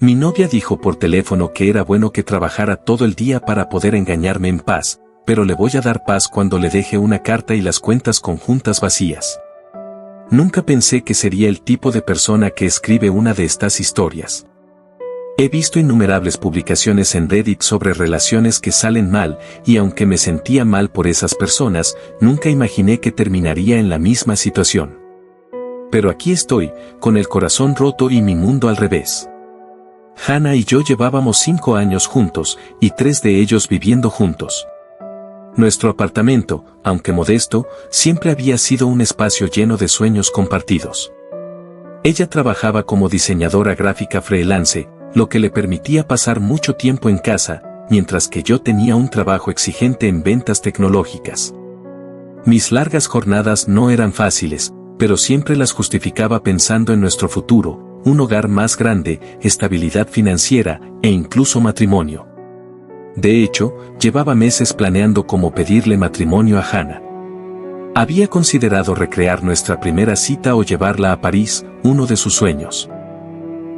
Mi novia dijo por teléfono que era bueno que trabajara todo el día para poder engañarme en paz, pero le voy a dar paz cuando le deje una carta y las cuentas conjuntas vacías. Nunca pensé que sería el tipo de persona que escribe una de estas historias. He visto innumerables publicaciones en Reddit sobre relaciones que salen mal, y aunque me sentía mal por esas personas, nunca imaginé que terminaría en la misma situación. Pero aquí estoy, con el corazón roto y mi mundo al revés. Hannah y yo llevábamos 5 años juntos, y 3 de ellos viviendo juntos. Nuestro apartamento, aunque modesto, siempre había sido un espacio lleno de sueños compartidos. Ella trabajaba como diseñadora gráfica freelance, lo que le permitía pasar mucho tiempo en casa, mientras que yo tenía un trabajo exigente en ventas tecnológicas. Mis largas jornadas no eran fáciles, pero siempre las justificaba pensando en nuestro futuro, un hogar más grande, estabilidad financiera e incluso matrimonio. De hecho, llevaba meses planeando cómo pedirle matrimonio a Hannah. Había considerado recrear nuestra primera cita o llevarla a París, uno de sus sueños.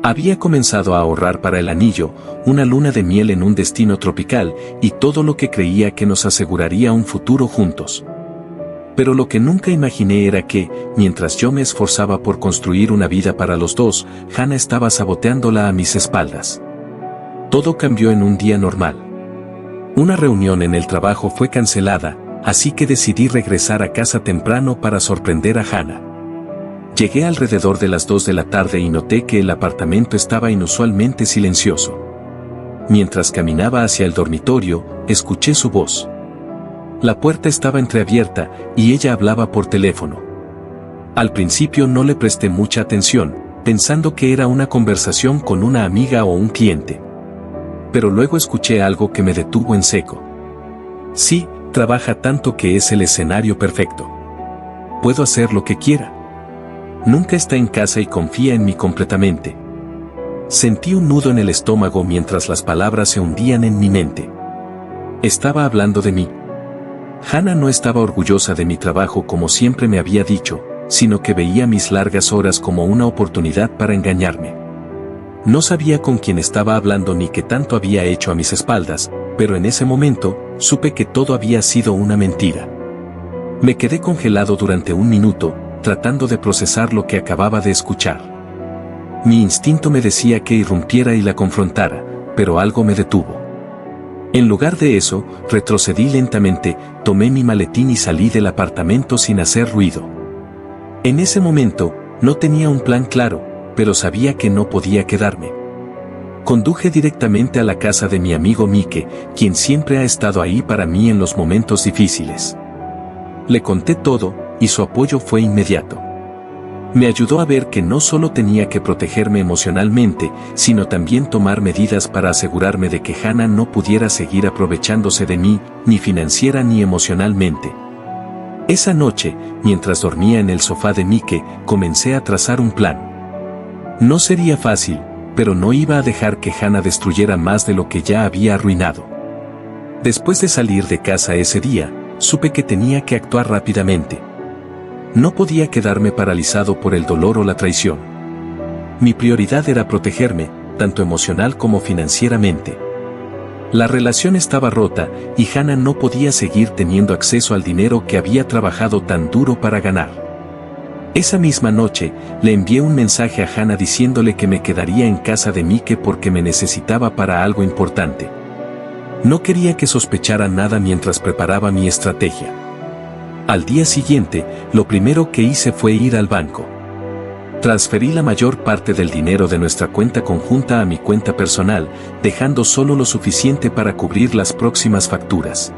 Había comenzado a ahorrar para el anillo, una luna de miel en un destino tropical y todo lo que creía que nos aseguraría un futuro juntos. Pero lo que nunca imaginé era que, mientras yo me esforzaba por construir una vida para los dos, Hannah estaba saboteándola a mis espaldas. Todo cambió en un día normal. Una reunión en el trabajo fue cancelada, así que decidí regresar a casa temprano para sorprender a Hannah. Llegué alrededor de las 2 de la tarde y noté que el apartamento estaba inusualmente silencioso. Mientras caminaba hacia el dormitorio, escuché su voz. La puerta estaba entreabierta, y ella hablaba por teléfono. Al principio no le presté mucha atención, pensando que era una conversación con una amiga o un cliente. Pero luego escuché algo que me detuvo en seco. Sí, trabaja tanto que es el escenario perfecto. Puedo hacer lo que quiera. Nunca está en casa y confía en mí completamente. Sentí un nudo en el estómago mientras las palabras se hundían en mi mente. Estaba hablando de mí. Hannah no estaba orgullosa de mi trabajo como siempre me había dicho, sino que veía mis largas horas como una oportunidad para engañarme. No sabía con quién estaba hablando ni qué tanto había hecho a mis espaldas, pero en ese momento, supe que todo había sido una mentira. Me quedé congelado durante un minuto, tratando de procesar lo que acababa de escuchar. Mi instinto me decía que irrumpiera y la confrontara, pero algo me detuvo. En lugar de eso, retrocedí lentamente, tomé mi maletín y salí del apartamento sin hacer ruido. En ese momento, no tenía un plan claro, pero sabía que no podía quedarme. Conduje directamente a la casa de mi amigo Mike, quien siempre ha estado ahí para mí en los momentos difíciles. Le conté todo, y su apoyo fue inmediato. Me ayudó a ver que no solo tenía que protegerme emocionalmente, sino también tomar medidas para asegurarme de que Hannah no pudiera seguir aprovechándose de mí, ni financiera ni emocionalmente. Esa noche, mientras dormía en el sofá de Mike, comencé a trazar un plan. No sería fácil, pero no iba a dejar que Hannah destruyera más de lo que ya había arruinado. Después de salir de casa ese día, supe que tenía que actuar rápidamente. No podía quedarme paralizado por el dolor o la traición. Mi prioridad era protegerme, tanto emocional como financieramente. La relación estaba rota, y Hannah no podía seguir teniendo acceso al dinero que había trabajado tan duro para ganar. Esa misma noche, le envié un mensaje a Hannah diciéndole que me quedaría en casa de Mike porque me necesitaba para algo importante. No quería que sospechara nada mientras preparaba mi estrategia. Al día siguiente, lo primero que hice fue ir al banco. Transferí la mayor parte del dinero de nuestra cuenta conjunta a mi cuenta personal, dejando solo lo suficiente para cubrir las próximas facturas.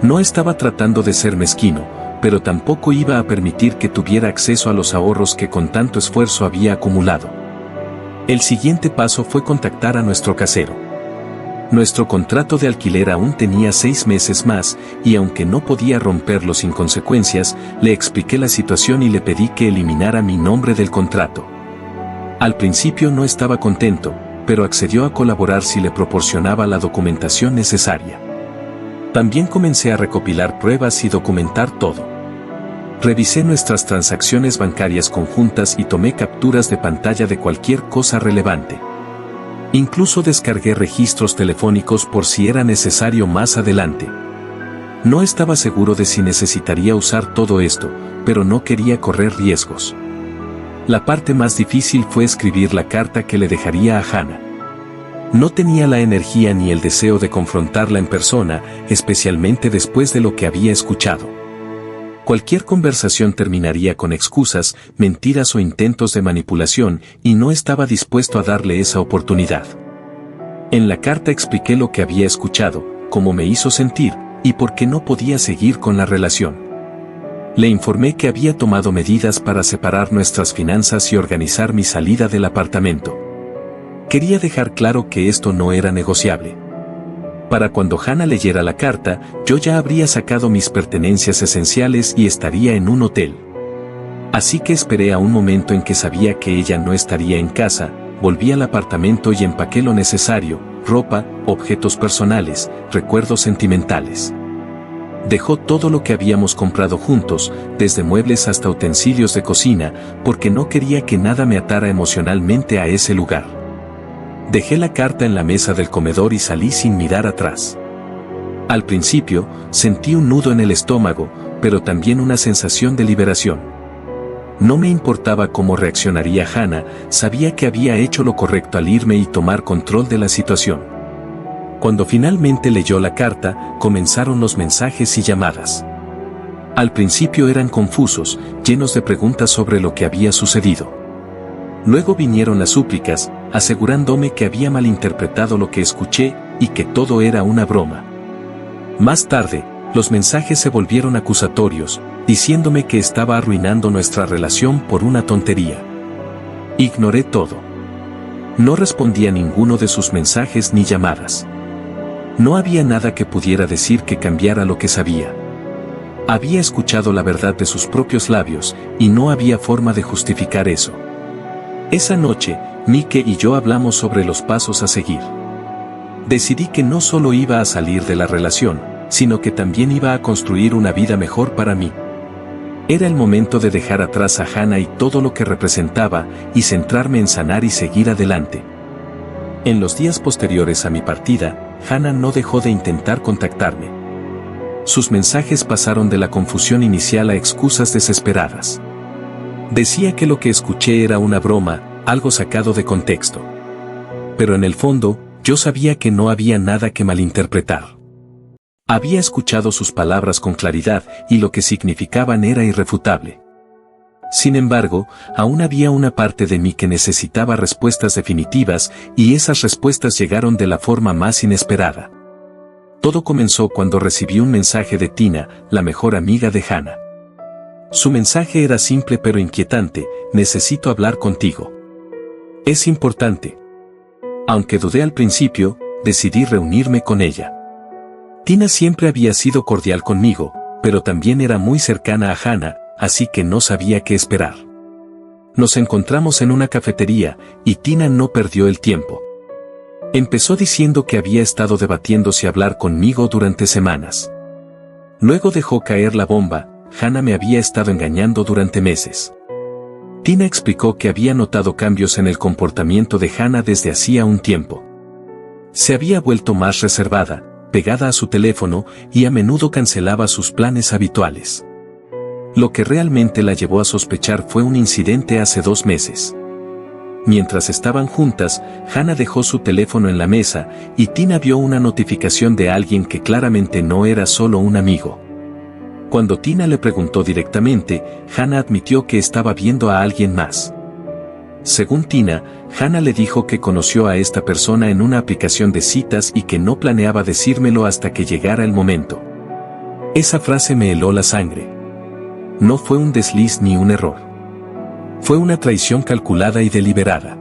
No estaba tratando de ser mezquino, pero tampoco iba a permitir que tuviera acceso a los ahorros que con tanto esfuerzo había acumulado. El siguiente paso fue contactar a nuestro casero. Nuestro contrato de alquiler aún tenía 6 meses más, y aunque no podía romperlo sin consecuencias, le expliqué la situación y le pedí que eliminara mi nombre del contrato. Al principio no estaba contento, pero accedió a colaborar si le proporcionaba la documentación necesaria. También comencé a recopilar pruebas y documentar todo. Revisé nuestras transacciones bancarias conjuntas y tomé capturas de pantalla de cualquier cosa relevante. Incluso descargué registros telefónicos por si era necesario más adelante. No estaba seguro de si necesitaría usar todo esto, pero no quería correr riesgos. La parte más difícil fue escribir la carta que le dejaría a Hannah. No tenía la energía ni el deseo de confrontarla en persona, especialmente después de lo que había escuchado. Cualquier conversación terminaría con excusas, mentiras o intentos de manipulación, y no estaba dispuesto a darle esa oportunidad. En la carta expliqué lo que había escuchado, cómo me hizo sentir, y por qué no podía seguir con la relación. Le informé que había tomado medidas para separar nuestras finanzas y organizar mi salida del apartamento. Quería dejar claro que esto no era negociable. Para cuando Hannah leyera la carta, yo ya habría sacado mis pertenencias esenciales y estaría en un hotel. Así que esperé a un momento en que sabía que ella no estaría en casa, volví al apartamento y empaqué lo necesario: ropa, objetos personales, recuerdos sentimentales. Dejó todo lo que habíamos comprado juntos, desde muebles hasta utensilios de cocina, porque no quería que nada me atara emocionalmente a ese lugar. Dejé la carta en la mesa del comedor y salí sin mirar atrás. Al principio, sentí un nudo en el estómago, pero también una sensación de liberación. No me importaba cómo reaccionaría Hannah, sabía que había hecho lo correcto al irme y tomar control de la situación. Cuando finalmente leyó la carta, comenzaron los mensajes y llamadas. Al principio eran confusos, llenos de preguntas sobre lo que había sucedido. Luego vinieron las súplicas, asegurándome que había malinterpretado lo que escuché y que todo era una broma. Más tarde, los mensajes se volvieron acusatorios, diciéndome que estaba arruinando nuestra relación por una tontería. Ignoré todo. No respondí a ninguno de sus mensajes ni llamadas. No había nada que pudiera decir que cambiara lo que sabía. Había escuchado la verdad de sus propios labios, y no había forma de justificar eso. Esa noche, Mike y yo hablamos sobre los pasos a seguir. Decidí que no solo iba a salir de la relación, sino que también iba a construir una vida mejor para mí. Era el momento de dejar atrás a Hannah y todo lo que representaba, y centrarme en sanar y seguir adelante. En los días posteriores a mi partida, Hannah no dejó de intentar contactarme. Sus mensajes pasaron de la confusión inicial a excusas desesperadas. Decía que lo que escuché era una broma, algo sacado de contexto. Pero en el fondo, yo sabía que no había nada que malinterpretar. Había escuchado sus palabras con claridad y lo que significaban era irrefutable. Sin embargo, aún había una parte de mí que necesitaba respuestas definitivas, y esas respuestas llegaron de la forma más inesperada. Todo comenzó cuando recibí un mensaje de Tina, la mejor amiga de Hannah. Su mensaje era simple pero inquietante: necesito hablar contigo. Es importante. Aunque dudé al principio, decidí reunirme con ella. Tina siempre había sido cordial conmigo, pero también era muy cercana a Hannah, así que no sabía qué esperar. Nos encontramos en una cafetería, y Tina no perdió el tiempo. Empezó diciendo que había estado debatiendo si hablar conmigo durante semanas. Luego dejó caer la bomba: Hannah me había estado engañando durante meses. Tina explicó que había notado cambios en el comportamiento de Hannah desde hacía un tiempo. Se había vuelto más reservada, pegada a su teléfono, y a menudo cancelaba sus planes habituales. Lo que realmente la llevó a sospechar fue un incidente hace 2 meses. Mientras estaban juntas, Hannah dejó su teléfono en la mesa, y Tina vio una notificación de alguien que claramente no era solo un amigo. Cuando Tina le preguntó directamente, Hannah admitió que estaba viendo a alguien más. Según Tina, Hannah le dijo que conoció a esta persona en una aplicación de citas y que no planeaba decírmelo hasta que llegara el momento. Esa frase me heló la sangre. No fue un desliz ni un error. Fue una traición calculada y deliberada.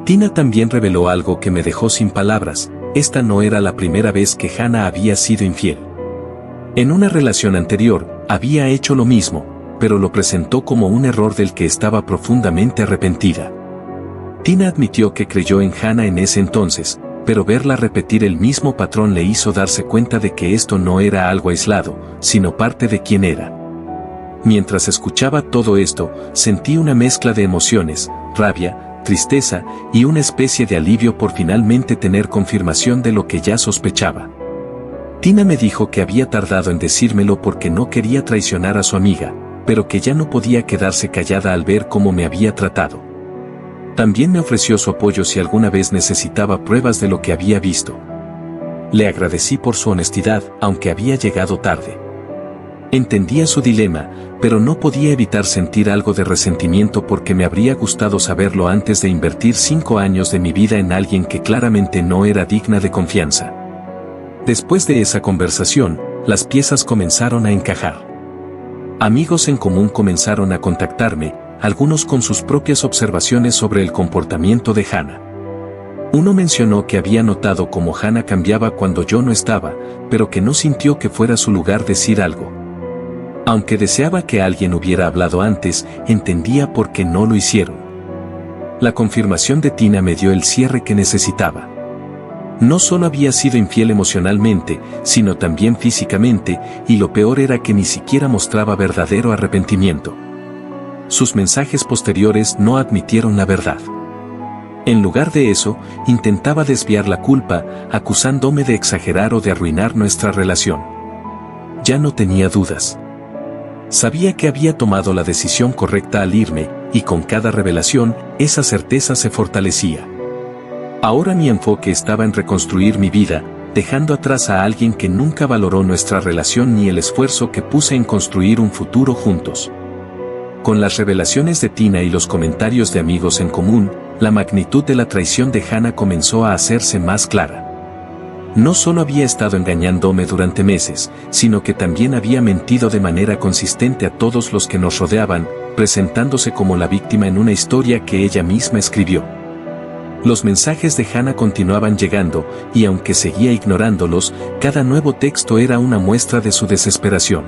Tina también reveló algo que me dejó sin palabras: esta no era la primera vez que Hannah había sido infiel. En una relación anterior, había hecho lo mismo, pero lo presentó como un error del que estaba profundamente arrepentida. Tina admitió que creyó en Hannah en ese entonces, pero verla repetir el mismo patrón le hizo darse cuenta de que esto no era algo aislado, sino parte de quien era. Mientras escuchaba todo esto, sentí una mezcla de emociones: rabia, tristeza y una especie de alivio por finalmente tener confirmación de lo que ya sospechaba. Tina me dijo que había tardado en decírmelo porque no quería traicionar a su amiga, pero que ya no podía quedarse callada al ver cómo me había tratado. También me ofreció su apoyo si alguna vez necesitaba pruebas de lo que había visto. Le agradecí por su honestidad, aunque había llegado tarde. Entendía su dilema, pero no podía evitar sentir algo de resentimiento porque me habría gustado saberlo antes de invertir 5 años de mi vida en alguien que claramente no era digna de confianza. Después de esa conversación, las piezas comenzaron a encajar. Amigos en común comenzaron a contactarme, algunos con sus propias observaciones sobre el comportamiento de Hannah. Uno mencionó que había notado cómo Hannah cambiaba cuando yo no estaba, pero que no sintió que fuera su lugar decir algo. Aunque deseaba que alguien hubiera hablado antes, entendía por qué no lo hicieron. La confirmación de Tina me dio el cierre que necesitaba. No solo había sido infiel emocionalmente, sino también físicamente, y lo peor era que ni siquiera mostraba verdadero arrepentimiento. Sus mensajes posteriores no admitieron la verdad. En lugar de eso, intentaba desviar la culpa, acusándome de exagerar o de arruinar nuestra relación. Ya no tenía dudas. Sabía que había tomado la decisión correcta al irme, y con cada revelación, esa certeza se fortalecía. Ahora mi enfoque estaba en reconstruir mi vida, dejando atrás a alguien que nunca valoró nuestra relación ni el esfuerzo que puse en construir un futuro juntos. Con las revelaciones de Tina y los comentarios de amigos en común, la magnitud de la traición de Hannah comenzó a hacerse más clara. No solo había estado engañándome durante meses, sino que también había mentido de manera consistente a todos los que nos rodeaban, presentándose como la víctima en una historia que ella misma escribió. Los mensajes de Hannah continuaban llegando, y aunque seguía ignorándolos, cada nuevo texto era una muestra de su desesperación.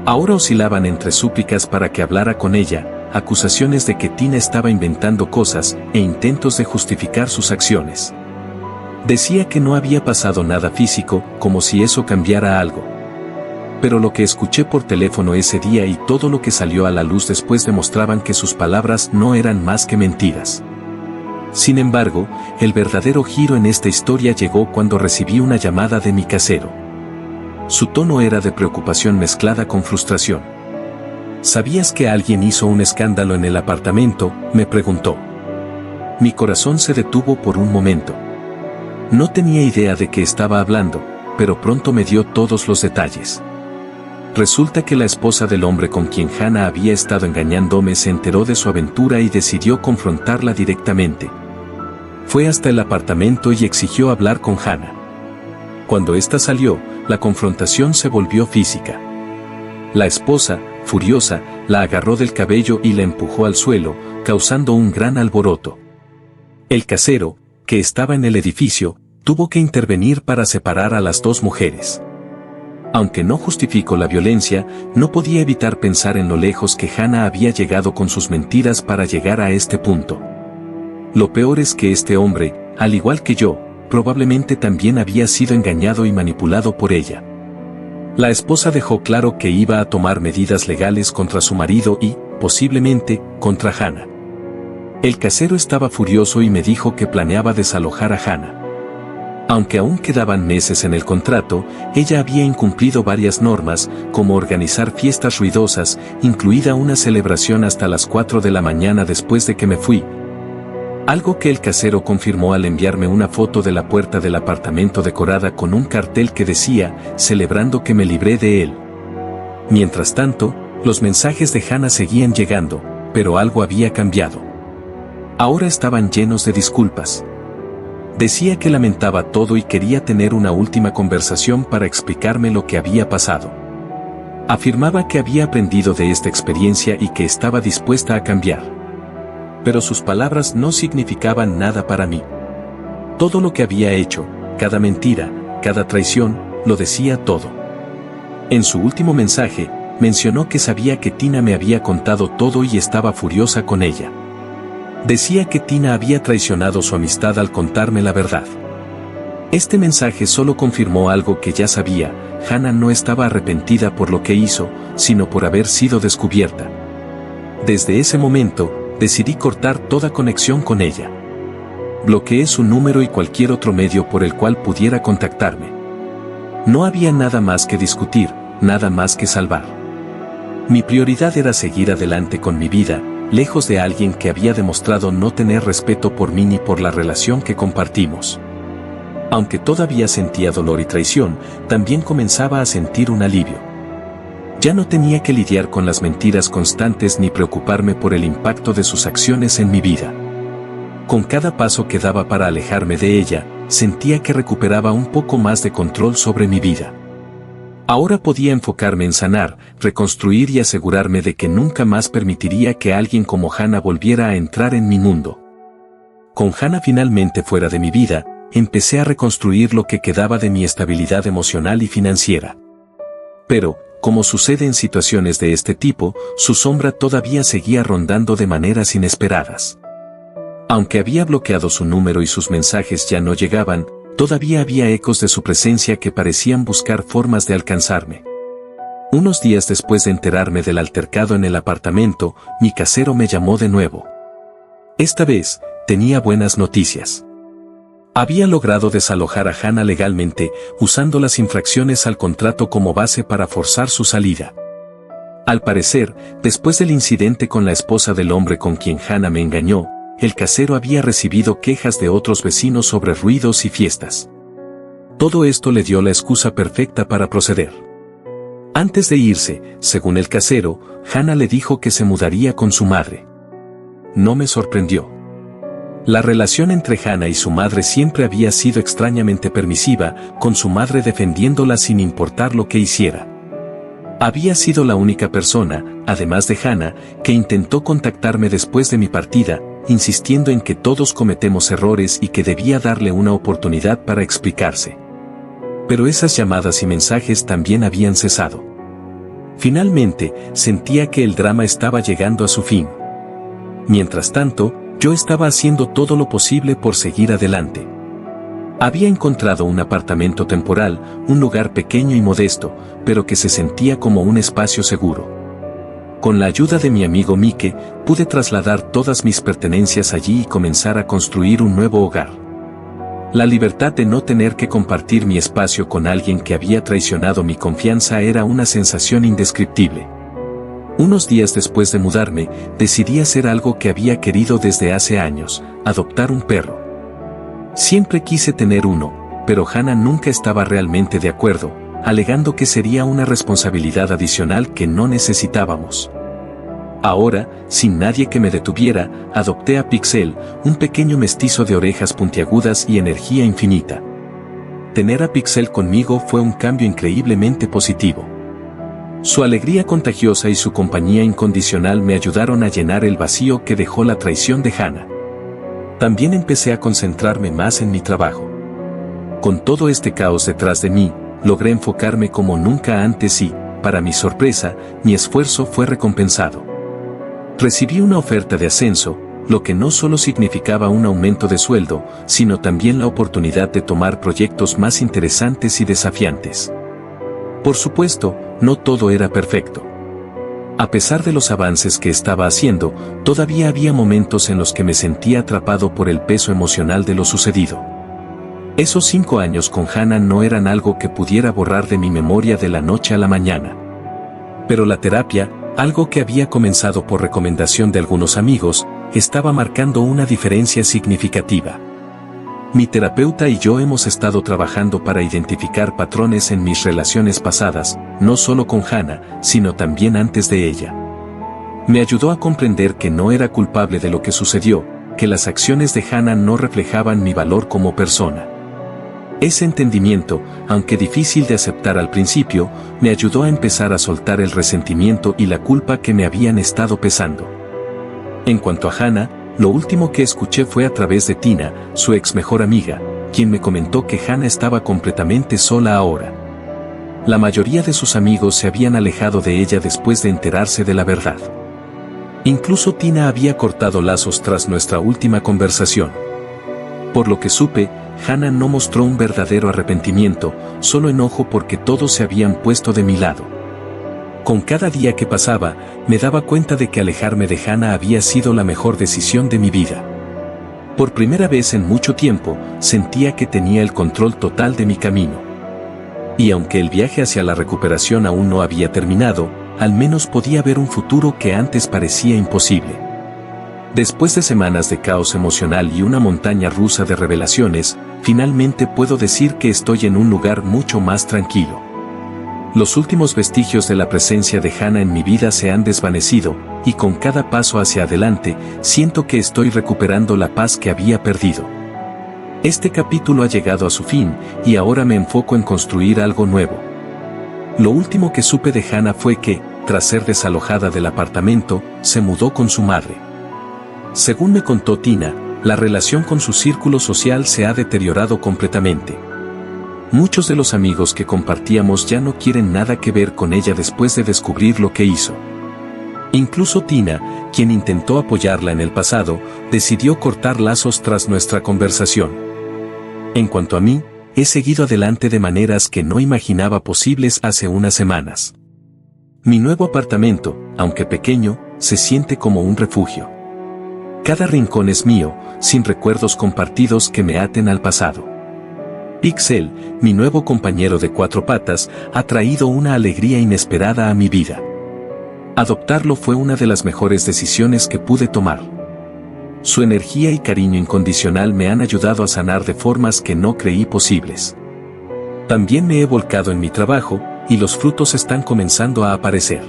Ahora oscilaban entre súplicas para que hablara con ella, acusaciones de que Tina estaba inventando cosas, e intentos de justificar sus acciones. Decía que no había pasado nada físico, como si eso cambiara algo. Pero lo que escuché por teléfono ese día y todo lo que salió a la luz después demostraban que sus palabras no eran más que mentiras. Sin embargo, el verdadero giro en esta historia llegó cuando recibí una llamada de mi casero. Su tono era de preocupación mezclada con frustración. ¿Sabías que alguien hizo un escándalo en el apartamento?, me preguntó. Mi corazón se detuvo por un momento. No tenía idea de qué estaba hablando, pero pronto me dio todos los detalles. Resulta que la esposa del hombre con quien Hannah había estado engañándome se enteró de su aventura y decidió confrontarla directamente. Fue hasta el apartamento y exigió hablar con Hannah. Cuando ésta salió, la confrontación se volvió física. La esposa, furiosa, la agarró del cabello y la empujó al suelo, causando un gran alboroto. El casero, que estaba en el edificio, tuvo que intervenir para separar a las dos mujeres. Aunque no justificó la violencia, no podía evitar pensar en lo lejos que Hannah había llegado con sus mentiras para llegar a este punto. Lo peor es que este hombre, al igual que yo, probablemente también había sido engañado y manipulado por ella. La esposa dejó claro que iba a tomar medidas legales contra su marido y, posiblemente, contra Hannah. El casero estaba furioso y me dijo que planeaba desalojar a Hannah. Aunque aún quedaban meses en el contrato, ella había incumplido varias normas, como organizar fiestas ruidosas, incluida una celebración hasta las 4 de la mañana después de que me fui. Algo que el casero confirmó al enviarme una foto de la puerta del apartamento decorada con un cartel que decía, celebrando que me libré de él. Mientras tanto, los mensajes de Hannah seguían llegando, pero algo había cambiado. Ahora estaban llenos de disculpas. Decía que lamentaba todo y quería tener una última conversación para explicarme lo que había pasado. Afirmaba que había aprendido de esta experiencia y que estaba dispuesta a cambiar. Pero sus palabras no significaban nada para mí. Todo lo que había hecho, cada mentira, cada traición, lo decía todo. En su último mensaje, mencionó que sabía que Tina me había contado todo y estaba furiosa con ella. Decía que Tina había traicionado su amistad al contarme la verdad. Este mensaje solo confirmó algo que ya sabía: Hannah no estaba arrepentida por lo que hizo, sino por haber sido descubierta. Desde ese momento, decidí cortar toda conexión con ella. Bloqueé su número y cualquier otro medio por el cual pudiera contactarme. No había nada más que discutir, nada más que salvar. Mi prioridad era seguir adelante con mi vida, lejos de alguien que había demostrado no tener respeto por mí ni por la relación que compartimos. Aunque todavía sentía dolor y traición, también comenzaba a sentir un alivio. Ya no tenía que lidiar con las mentiras constantes ni preocuparme por el impacto de sus acciones en mi vida. Con cada paso que daba para alejarme de ella, sentía que recuperaba un poco más de control sobre mi vida. Ahora podía enfocarme en sanar, reconstruir y asegurarme de que nunca más permitiría que alguien como Hannah volviera a entrar en mi mundo. Con Hannah finalmente fuera de mi vida, empecé a reconstruir lo que quedaba de mi estabilidad emocional y financiera. Pero, como sucede en situaciones de este tipo, su sombra todavía seguía rondando de maneras inesperadas. Aunque había bloqueado su número y sus mensajes ya no llegaban, todavía había ecos de su presencia que parecían buscar formas de alcanzarme. Unos días después de enterarme del altercado en el apartamento, mi casero me llamó de nuevo. Esta vez, tenía buenas noticias. Había logrado desalojar a Hannah legalmente, usando las infracciones al contrato como base para forzar su salida. Al parecer, después del incidente con la esposa del hombre con quien Hannah me engañó, el casero había recibido quejas de otros vecinos sobre ruidos y fiestas. Todo esto le dio la excusa perfecta para proceder. Antes de irse, según el casero, Hannah le dijo que se mudaría con su madre. No me sorprendió. La relación entre Hannah y su madre siempre había sido extrañamente permisiva, con su madre defendiéndola sin importar lo que hiciera. Había sido la única persona, además de Hannah, que intentó contactarme después de mi partida, insistiendo en que todos cometemos errores y que debía darle una oportunidad para explicarse. Pero esas llamadas y mensajes también habían cesado. Finalmente, sentía que el drama estaba llegando a su fin. Mientras tanto, yo estaba haciendo todo lo posible por seguir adelante. Había encontrado un apartamento temporal, un lugar pequeño y modesto, pero que se sentía como un espacio seguro. Con la ayuda de mi amigo Mike, pude trasladar todas mis pertenencias allí y comenzar a construir un nuevo hogar. La libertad de no tener que compartir mi espacio con alguien que había traicionado mi confianza era una sensación indescriptible. Unos días después de mudarme, decidí hacer algo que había querido desde hace años: adoptar un perro. Siempre quise tener uno, pero Hannah nunca estaba realmente de acuerdo, alegando que sería una responsabilidad adicional que no necesitábamos. Ahora, sin nadie que me detuviera, adopté a Pixel, un pequeño mestizo de orejas puntiagudas y energía infinita. Tener a Pixel conmigo fue un cambio increíblemente positivo. Su alegría contagiosa y su compañía incondicional me ayudaron a llenar el vacío que dejó la traición de Hannah. También empecé a concentrarme más en mi trabajo. Con todo este caos detrás de mí, logré enfocarme como nunca antes y, para mi sorpresa, mi esfuerzo fue recompensado. Recibí una oferta de ascenso, lo que no solo significaba un aumento de sueldo, sino también la oportunidad de tomar proyectos más interesantes y desafiantes. Por supuesto, no todo era perfecto. A pesar de los avances que estaba haciendo, todavía había momentos en los que me sentía atrapado por el peso emocional de lo sucedido. Esos 5 años con Hannah no eran algo que pudiera borrar de mi memoria de la noche a la mañana. Pero la terapia, algo que había comenzado por recomendación de algunos amigos, estaba marcando una diferencia significativa. Mi terapeuta y yo hemos estado trabajando para identificar patrones en mis relaciones pasadas, no solo con Hannah, sino también antes de ella. Me ayudó a comprender que no era culpable de lo que sucedió, que las acciones de Hannah no reflejaban mi valor como persona. Ese entendimiento, aunque difícil de aceptar al principio, me ayudó a empezar a soltar el resentimiento y la culpa que me habían estado pesando. En cuanto a Hannah, lo último que escuché fue a través de Tina, su ex mejor amiga, quien me comentó que Hannah estaba completamente sola ahora. La mayoría de sus amigos se habían alejado de ella después de enterarse de la verdad. Incluso Tina había cortado lazos tras nuestra última conversación. Por lo que supe, Hannah no mostró un verdadero arrepentimiento, solo enojo porque todos se habían puesto de mi lado. Con cada día que pasaba, me daba cuenta de que alejarme de Hannah había sido la mejor decisión de mi vida. Por primera vez en mucho tiempo, sentía que tenía el control total de mi camino. Y aunque el viaje hacia la recuperación aún no había terminado, al menos podía ver un futuro que antes parecía imposible. Después de semanas de caos emocional y una montaña rusa de revelaciones, finalmente puedo decir que estoy en un lugar mucho más tranquilo. Los últimos vestigios de la presencia de Hannah en mi vida se han desvanecido, y con cada paso hacia adelante, siento que estoy recuperando la paz que había perdido. Este capítulo ha llegado a su fin, y ahora me enfoco en construir algo nuevo. Lo último que supe de Hannah fue que, tras ser desalojada del apartamento, se mudó con su madre. Según me contó Tina, la relación con su círculo social se ha deteriorado completamente. Muchos de los amigos que compartíamos ya no quieren nada que ver con ella después de descubrir lo que hizo. Incluso Tina, quien intentó apoyarla en el pasado, decidió cortar lazos tras nuestra conversación. En cuanto a mí, he seguido adelante de maneras que no imaginaba posibles hace unas semanas. Mi nuevo apartamento, aunque pequeño, se siente como un refugio. Cada rincón es mío, sin recuerdos compartidos que me aten al pasado. Pixel, mi nuevo compañero de 4 patas, ha traído una alegría inesperada a mi vida. Adoptarlo fue una de las mejores decisiones que pude tomar. Su energía y cariño incondicional me han ayudado a sanar de formas que no creí posibles. También me he volcado en mi trabajo, y los frutos están comenzando a aparecer.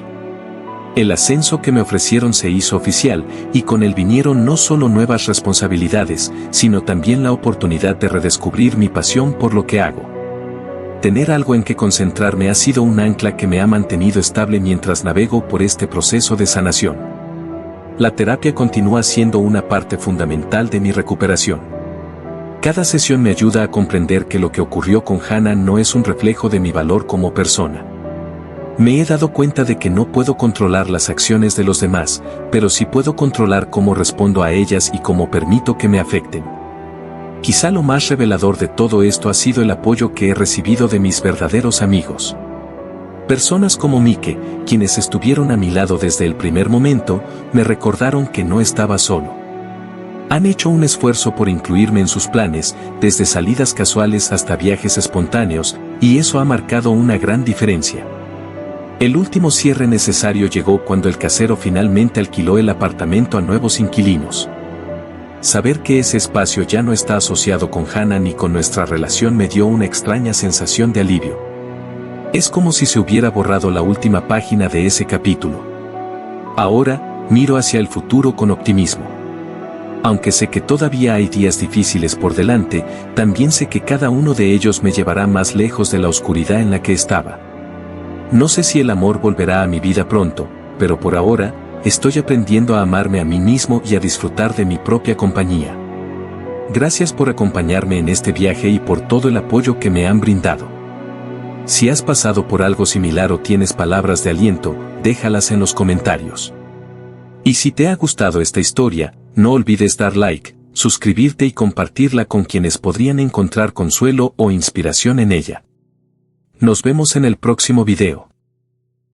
El ascenso que me ofrecieron se hizo oficial, y con él vinieron no solo nuevas responsabilidades, sino también la oportunidad de redescubrir mi pasión por lo que hago. Tener algo en que concentrarme ha sido un ancla que me ha mantenido estable mientras navego por este proceso de sanación. La terapia continúa siendo una parte fundamental de mi recuperación. Cada sesión me ayuda a comprender que lo que ocurrió con Hannah no es un reflejo de mi valor como persona. Me he dado cuenta de que no puedo controlar las acciones de los demás, pero sí puedo controlar cómo respondo a ellas y cómo permito que me afecten. Quizá lo más revelador de todo esto ha sido el apoyo que he recibido de mis verdaderos amigos. Personas como Mike, quienes estuvieron a mi lado desde el primer momento, me recordaron que no estaba solo. Han hecho un esfuerzo por incluirme en sus planes, desde salidas casuales hasta viajes espontáneos, y eso ha marcado una gran diferencia. El último cierre necesario llegó cuando el casero finalmente alquiló el apartamento a nuevos inquilinos. Saber que ese espacio ya no está asociado con Hannah ni con nuestra relación me dio una extraña sensación de alivio. Es como si se hubiera borrado la última página de ese capítulo. Ahora, miro hacia el futuro con optimismo. Aunque sé que todavía hay días difíciles por delante, también sé que cada uno de ellos me llevará más lejos de la oscuridad en la que estaba. No sé si el amor volverá a mi vida pronto, pero por ahora, estoy aprendiendo a amarme a mí mismo y a disfrutar de mi propia compañía. Gracias por acompañarme en este viaje y por todo el apoyo que me han brindado. Si has pasado por algo similar o tienes palabras de aliento, déjalas en los comentarios. Y si te ha gustado esta historia, no olvides dar like, suscribirte y compartirla con quienes podrían encontrar consuelo o inspiración en ella. Nos vemos en el próximo video.